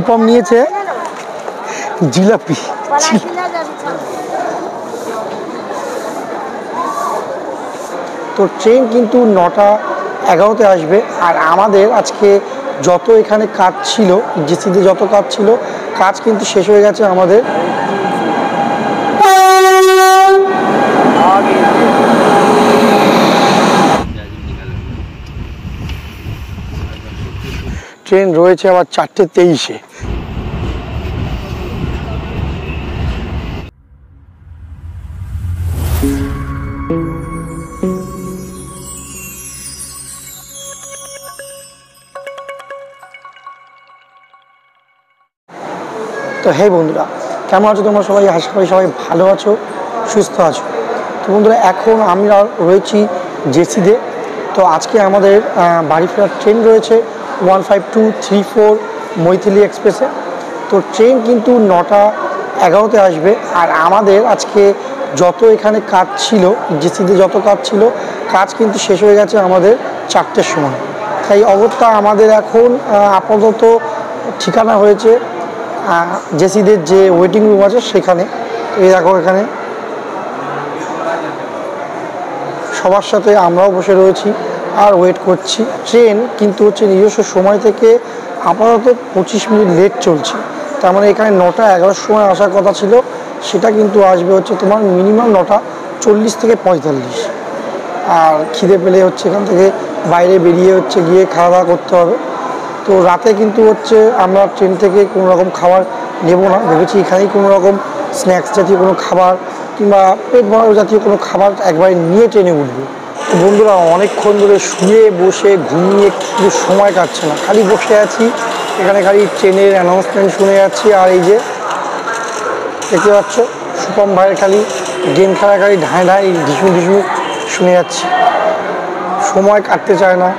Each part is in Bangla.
সুপম নিয়েছে জিলাপি। তো ট্রেন কিন্তু 9:11 আসবে। আর আমাদের আজকে যত এখানে কাজ ছিল, জেসিতে যত কাজ ছিল, কাজ কিন্তু শেষ হয়ে গেছে আমাদের। ট্রেন রয়েছে আবার 4:23-এ। তো হে বন্ধুরা, কেমন আছো তোমরা সবাই? আশা করি সবাই ভালো আছো, সুস্থ আছো। তো বন্ধুরা, এখন আমরা রয়েছি জেসিতে। তো আজকে আমাদের বাড়ি ফেরার ট্রেন রয়েছে 15234 মৈথিলি এক্সপ্রেসে। তো ট্রেন কিন্তু 9:11 আসবে। আর আমাদের আজকে যত এখানে কাজ ছিল, জেসিতে যত কাজ ছিল, কাজ কিন্তু শেষ হয়ে গেছে আমাদের 4টের সময়। তাই অগত্যা আমাদের এখন আপাতত ঠিকানা হয়েছে জেসিদের যে ওয়েটিং রুম আছে সেখানে। এই দেখো, এখানে সবার সাথে আমরাও বসে রয়েছি আর ওয়েট করছি। ট্রেন কিন্তু হচ্ছে নিজস্ব সময় থেকে আপাতত 25 মিনিট লেট চলছে। তার মানে এখানে 9:11 সময় আসার কথা ছিল, সেটা কিন্তু আসবে হচ্ছে তোমার মিনিমাম 9:40 থেকে 45। আর খিদে পেলে হচ্ছে এখান থেকে বাইরে বেরিয়ে হচ্ছে গিয়ে খাওয়া দাওয়া করতে হবে। তো রাতে কিন্তু হচ্ছে আমরা ট্রেন থেকে কোনো রকম খাবার নেব না, ভেবেছি এখানেই কোনো রকম স্ন্যাক্স জাতীয় কোনো খাবার কিংবা পেট ভরানো জাতীয় কোনো খাবার একবারে নিয়ে ট্রেনে উঠবো। তো বন্ধুরা, অনেকক্ষণ ধরে শুয়ে বসে ঘুমিয়ে কিন্তু সময় কাটছে না, খালি বসে আছি এখানে, খালি ট্রেনের অ্যানাউন্সমেন্ট শুনে যাচ্ছি। আর এই যে দেখতে পাচ্ছ, সুপম ভাইয়ের খালি গেম খেলা, খালি ঢাঁই ঢাঁই ঢিসু ঢিসু শুনে যাচ্ছি। সময় কাটতে চায় না।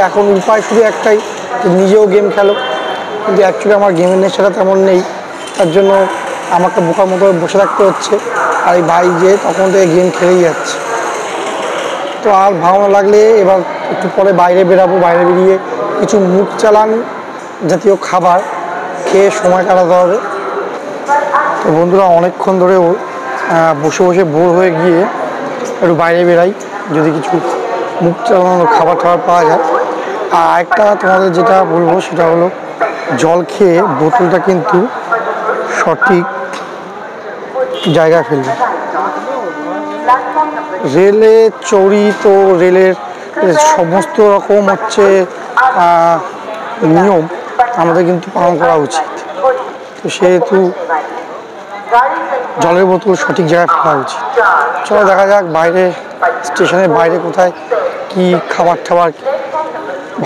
এখন উপায় শুধু একটাই, নিজেও গেম খেলো, কিন্তু অ্যাকচুয়ালি আমার গেমের নেশাটা তেমন নেই। তার জন্য আমাকে বোকার মতো বসে থাকতে হচ্ছে। আর এই ভাই যে তখন থেকে গেম খেলেই যাচ্ছে। তো আর ভালো না লাগলে এবার একটু পরে বাইরে বেরাবো, বাইরে বেরিয়ে কিছু মুখ চালান জাতীয় খাবার খেয়ে সময় কাটাতে হবে। তো বন্ধুরা, অনেকক্ষণ ধরেও বসে বসে বোর হয়ে গিয়ে একটু বাইরে বেরাই, যদি কিছু মুখ চালানোর খাবার টাবার পাওয়া যায়। আর একটা তোমাদের যেটা বলবো সেটা হলো, জল খেয়ে বোতলটা কিন্তু সঠিক জায়গায় ফেলবে। রেলে চড়ি, তো রেলের সমস্ত রকম হচ্ছে নিয়ম আমাদের কিন্তু পালন করা উচিত। তো সেহেতু জলের বোতল সঠিক জায়গায় ফেলা উচিত। চলো দেখা যাক বাইরে, স্টেশনের বাইরে কোথায় কি খাবার টাবার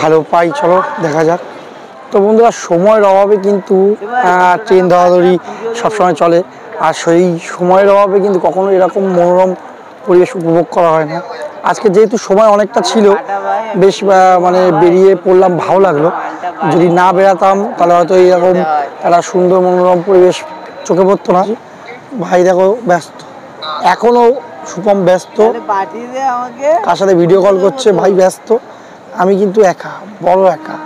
ভালো পাই, চলো দেখা যাক। তো বন্ধুরা, সময়ের অভাবে কিন্তু ট্রেন ধরাধরি সবসময় চলে। আর সেই সময়ের অভাবে কিন্তু কখনো এরকম মনোরম পরিবেশ উপভোগ করা হয় না। আজকে যেহেতু সময় অনেকটা ছিল, বেশ মানে বেরিয়ে পড়লাম, ভালো লাগলো। যদি না বেরাতাম তাহলে হয়তো এইরকম একটা সুন্দর মনোরম পরিবেশ চোখে পড়তো না। ভাই দেখো ব্যস্ত, এখনও সুপম ব্যস্ত, কার সাথে ভিডিও কল করছে, ভাই ব্যস্ত। আমি কিন্তু একা, বড় একা।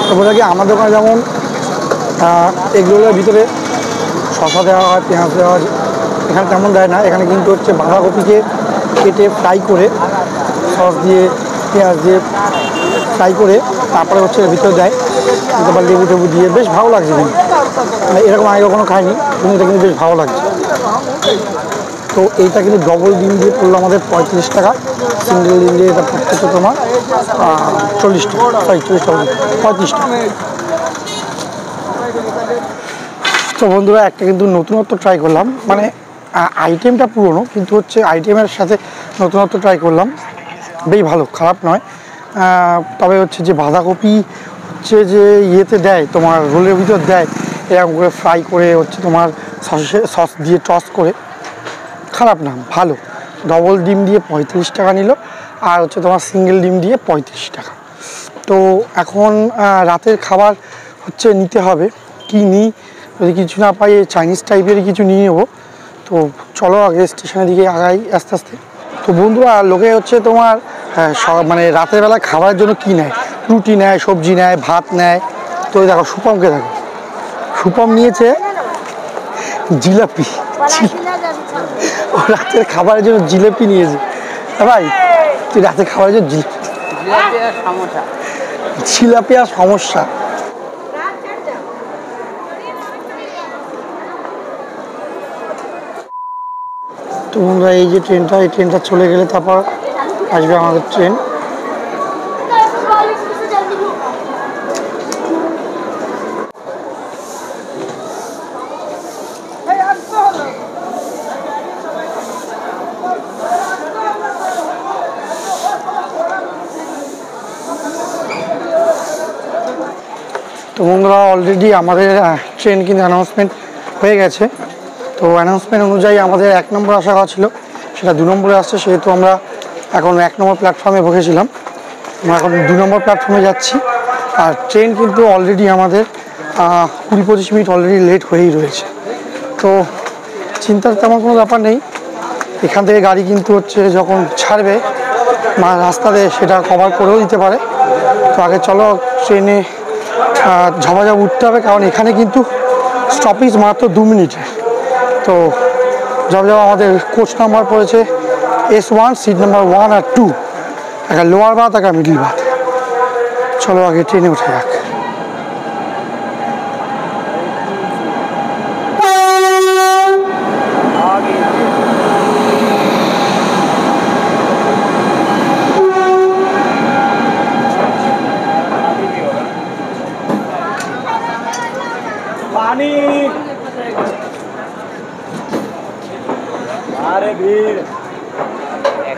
তারপরে কি আমার দোকানে যেমন এগরোলের ভিতরে শসা দেওয়া হয়, পেঁয়াজ দেওয়া হয়, এখানে তেমন দেয় না। এখানে কিন্তু হচ্ছে বাঁধাকপিকে কেটে ফ্রাই করে, সস দিয়ে পেঁয়াজ দিয়ে ফ্রাই করে তারপরে হচ্ছে এর ভিতরে দেয়, তারপর লেবু টেবু দিয়ে। বেশ ভালো লাগছে কিন্তু, এরকম আগে কখনো খাইনি, কিন্তু এটা কিন্তু বেশ ভালো লাগছে। তো এইটা কিন্তু ডবল ডিম দিয়ে পড়লো আমাদের 35 টাকা, সিঙ্গেল ডিম দিয়ে এটা পড়তেছে তোমার 40 টাকা, 40 টাকা, 35 টাকা। তো বন্ধুরা, একটা কিন্তু নতুনত্ব ট্রাই করলাম, মানে আইটেমটা পুরনো কিন্তু হচ্ছে আইটেমের সাথে নতুনত্ব ট্রাই করলাম, বেশ ভালো, খারাপ নয়। তবে হচ্ছে যে বাঁধাকপি হচ্ছে যে ইয়েতে দেয়, তোমার রোলের ভিতর দেয়, এরকম করে ফ্রাই করে হচ্ছে তোমার সস দিয়ে টস করে, খারাপ না, ভালো। ডবল ডিম দিয়ে 35 টাকা নিল, আর হচ্ছে তোমার সিঙ্গেল ডিম দিয়ে 35 টাকা। তো এখন রাতের খাবার হচ্ছে নিতে হবে, কি নিই, যদি কিছু না পাই চাইনিজ টাইপের কিছু নিয়ে নেবো। তো চলো আগে স্টেশনের দিকে আগাই আস্তে আস্তে। তো বন্ধুরা, লোকে হচ্ছে তোমার মানে রাতের বেলা খাবারের জন্য কি নেয়, রুটি নেয়, সবজি নেয়, ভাত নেয়। তো দেখো শুভমকে দেখো, শুভম নিয়েছে জিলাপি, ও রাতের খাবারের জন্য জিলাপি নিয়েছে। ভাই তুই রাতের খাবারের জন্য জিলাপি আর সমস্যা। তো বন্ধুরা, এই যে ট্রেনটা, এই ট্রেনটা চলে গেলে তারপর আসবে আমাদের ট্রেন। তো বন্ধুরা, অলরেডি আমাদের ট্রেন কিন্তু অ্যানাউন্সমেন্ট হয়ে গেছে। তো অ্যানাউন্সমেন্ট অনুযায়ী আমাদের 1 নম্বর আসা কথা ছিল, সেটা 2 নম্বরে আসছে। সেহেতু আমরা এখন 1 নম্বর প্ল্যাটফর্মে বসেছিলাম, আমরা এখন 2 নম্বর প্ল্যাটফর্মে যাচ্ছি। আর ট্রেন কিন্তু অলরেডি আমাদের 20-25 মিনিট অলরেডি লেট হয়েই রয়েছে। তো চিন্তার তেমন কোনো ব্যাপার নেই, এখান থেকে গাড়ি কিন্তু হচ্ছে যখন ছাড়বে রাস্তাতে সেটা কভার করেও দিতে পারে। তো আগে চলো ট্রেনে ঝাপাঝাপ উঠতে হবে, কারণ এখানে কিন্তু স্টপেজ মাত্র 2 মিনিটে। তো ঝাপাঝাপ আমাদের কোচ নাম্বার পড়েছে S1, সিট নাম্বার 1 আর 2, একটা লোয়ার বাথ একটা মিডিল বাথ। চলো আগে ট্রেনে উঠে যাক।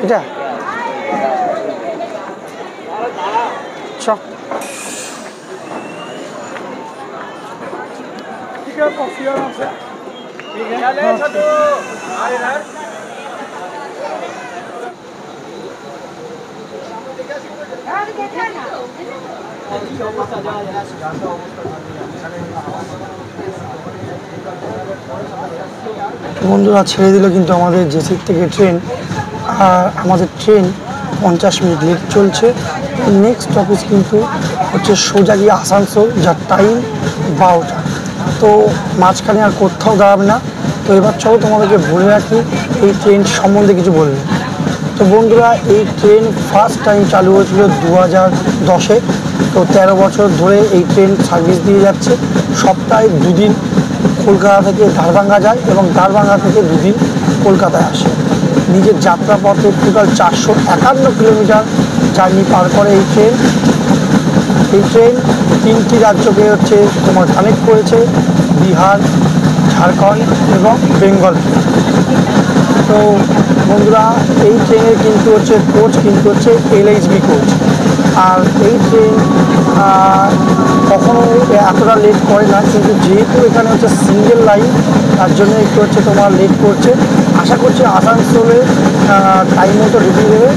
এটা বন্ধুরা, ছেড়ে দিল কিন্তু আমাদের জেসির থেকে ট্রেন। আর আমাদের ট্রেন 50 মিনিট লেট চলছে। নেক্সট স্টপেজ কিন্তু হচ্ছে সোজা গিয়ে আসানসোল, যার টাইম 12টা। তো মাঝখানে আর কোথাও দাঁড়াবে না। তো এবার চলো তোমাদেরকে বলে রাখি এই ট্রেন সম্বন্ধে কিছু বলবে। তো বন্ধুরা, এই ট্রেন ফার্স্ট টাইম চালু হয়েছিল 2010-এ। তো 13 বছর ধরে এই ট্রেন সার্ভিস দিয়ে যাচ্ছে। সপ্তাহে 2 দিন কলকাতা থেকে দারভাঙ্গা যায় এবং দারভাঙ্গা থেকে 2 দিন কলকাতায় আসে। নিজের যাত্রাপথে টোটাল 451 কিলোমিটার জার্নি পার করে এই ট্রেন। এই ট্রেন 3টি রাজ্যকে হচ্ছে তোমার কানেক্ট করেছে, বিহার, ঝাড়খণ্ড এবং বেঙ্গল। তো বন্ধুরা, এই ট্রেনের কিন্তু হচ্ছে কোচ কিন্তু হচ্ছে LHB কোচ। আর এই ট্রেন কখনো এতটা লেট করে না, কিন্তু যেহেতু এখানে হচ্ছে সিঙ্গেল লাইন, তার জন্য একটু হচ্ছে তোমার লেট করছে। আশা করছি আসানসোলে টাইম মতো ঢুকিয়ে দেবে।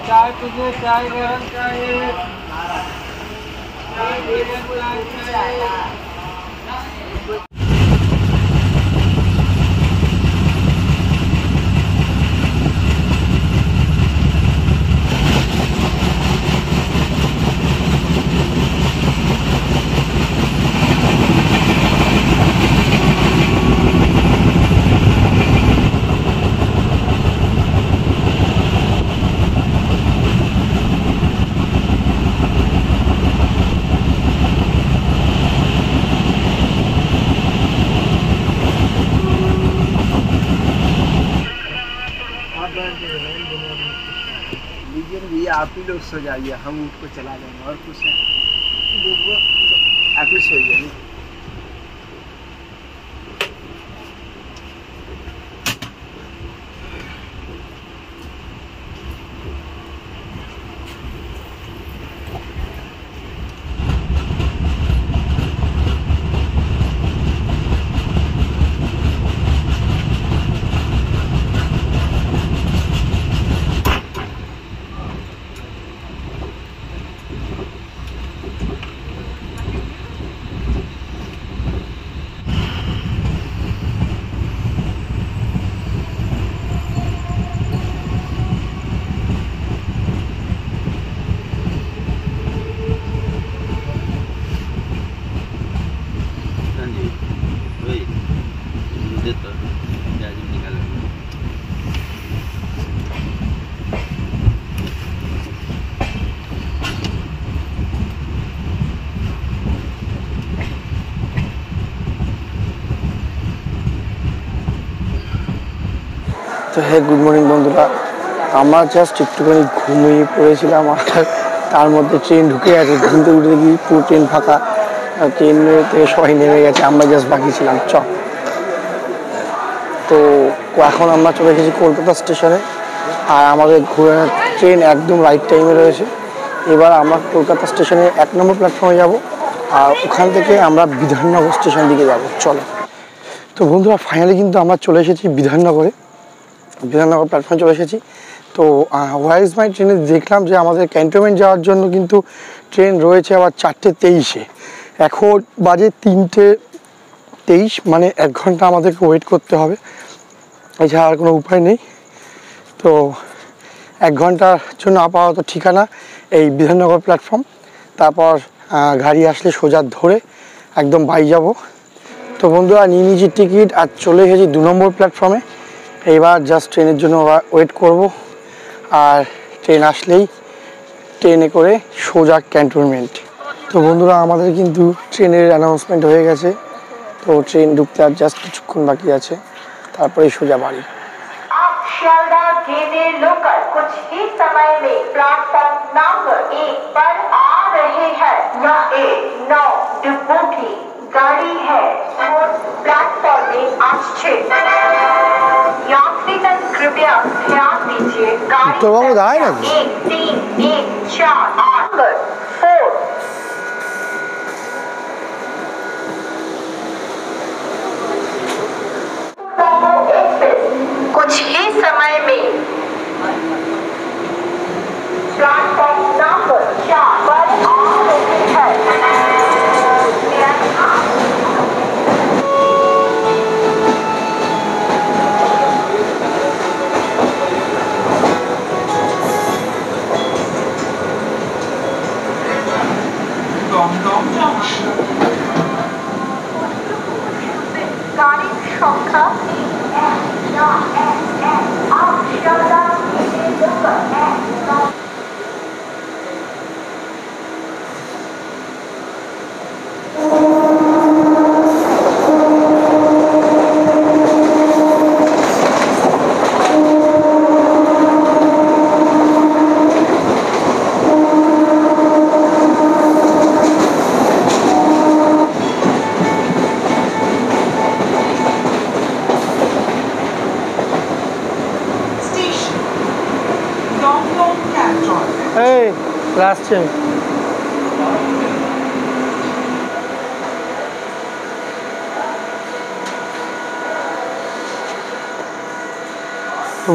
चाय तुझे चाय गरम चाहिए, चाय चाहिए। आप ही लोग सो जाइए, हम उठ को चला जाएंगे और कुछ है, आप ही सो जाइए। তো হ্যাঁ, গুড মর্নিং বন্ধুরা। আমরা জাস্ট একটুখানি ঘুমিয়ে পড়েছিলাম, আর তার মধ্যে ট্রেন ঢুকে গেছে। ঘুম থেকে উঠে দেখি পুরো ট্রেন ফাঁকা, ট্রেন থেকে সবাই নেমে গেছে, আমরা জাস্ট বাকি ছিলাম। তো এখন আমরা চলে এসেছি কলকাতা স্টেশনে, আর আমাদের ট্রেন একদম রাইট টাইমে রয়েছে। এবার আমরা কলকাতা স্টেশনে 1 নম্বর প্ল্যাটফর্মে যাব, আর ওখান থেকে আমরা বিধাননগর স্টেশন দিকে যাব। চলো। তো বন্ধুরা, ফাইনালি কিন্তু আমরা চলে এসেছি বিধাননগর প্ল্যাটফর্মে চলে এসেছি। তো হোয়ার ইজ মাই ট্রেনে দেখলাম যে আমাদের ক্যান্টনমেন্ট যাওয়ার জন্য কিন্তু ট্রেন রয়েছে আবার 4:23-এ। এখন বাজে 3:23, মানে 1 ঘন্টা আমাদেরকে ওয়েট করতে হবে, এছাড়া আর কোনো উপায় নেই। তো 1 ঘন্টার জন্য আপাতত ঠিকানা এই বিধাননগর প্ল্যাটফর্ম, তারপর গাড়ি আসলে সোজা ধরে একদম বাই যাব। তো বন্ধুরা, নিয়ে নিয়েছি টিকিট আর চলে এসেছি 2 নম্বর প্ল্যাটফর্মে। এইবার জাস্ট ট্রেনের জন্য ওয়েট করব, আর ট্রেন আসলেই ট্রেনে করে সোজা ক্যান্টনমেন্ট। তো বন্ধুরা, আমাদের কিন্তু ট্রেনের অ্যানাউন্সমেন্ট হয়ে গেছে। তো ট্রেন ঢুকতে আর জাস্ট কিছুক্ষণ বাকি আছে, তারপরে সোজা বাড়ি। शियालदा गेदे लोकल कुछ ही समय में प्लेटफॉर्म नंबर 1 पर आ रहे हैं। यह एक 9 डिब्बों की गाड़ी है और प्लेटफॉर्म में आज 6 यात्रीगण कृपया ध्यान दीजिए। गाड़ी तो वो दाएं ना 1 3 1 4 नंबर 4 कुछ ही समय में प्लेटफॉर्म नंबर 4 पर आ रही है। গাড়ির সংখ্যা এই আসছে।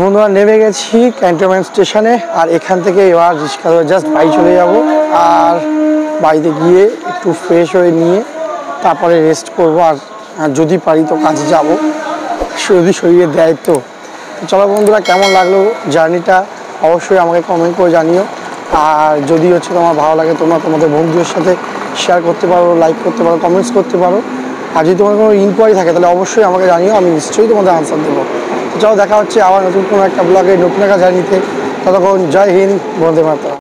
বন্ধুরা, নেমে গেছি ক্যান্টনমেন্ট স্টেশনে, আর এখান থেকে এবার রিক্সা ধরে জাস্ট বাড়ি চলে যাব। আর বাড়িতে গিয়ে একটু ফ্রেশ হয়ে নিয়ে তারপরে রেস্ট করবো, আর যদি পারি তো কাজে যাব, যদি শরীরে দেয় তো। চলো বন্ধুরা, কেমন লাগলো জার্নিটা অবশ্যই আমাকে কমেন্ট করে জানিও। আর যদি তোমার ভালো লাগে, তোমরা তোমাদের বন্ধুদের সাথে শেয়ার করতে পারো, লাইক করতে পারো, কমেন্টস করতে পারো। আর যদি তোমার কোনো ইনকোয়ারি থাকে তাহলে অবশ্যই আমাকে জানিও, আমি নিশ্চয়ই তোমাদের আনসার দেবো। তো চলো, দেখা হচ্ছে আবার নতুন কোনো একটা ব্লগে নতুন একটা জার্নিতে। ততক্ষণ জয় হিন্দ, বন্দে মাতরম।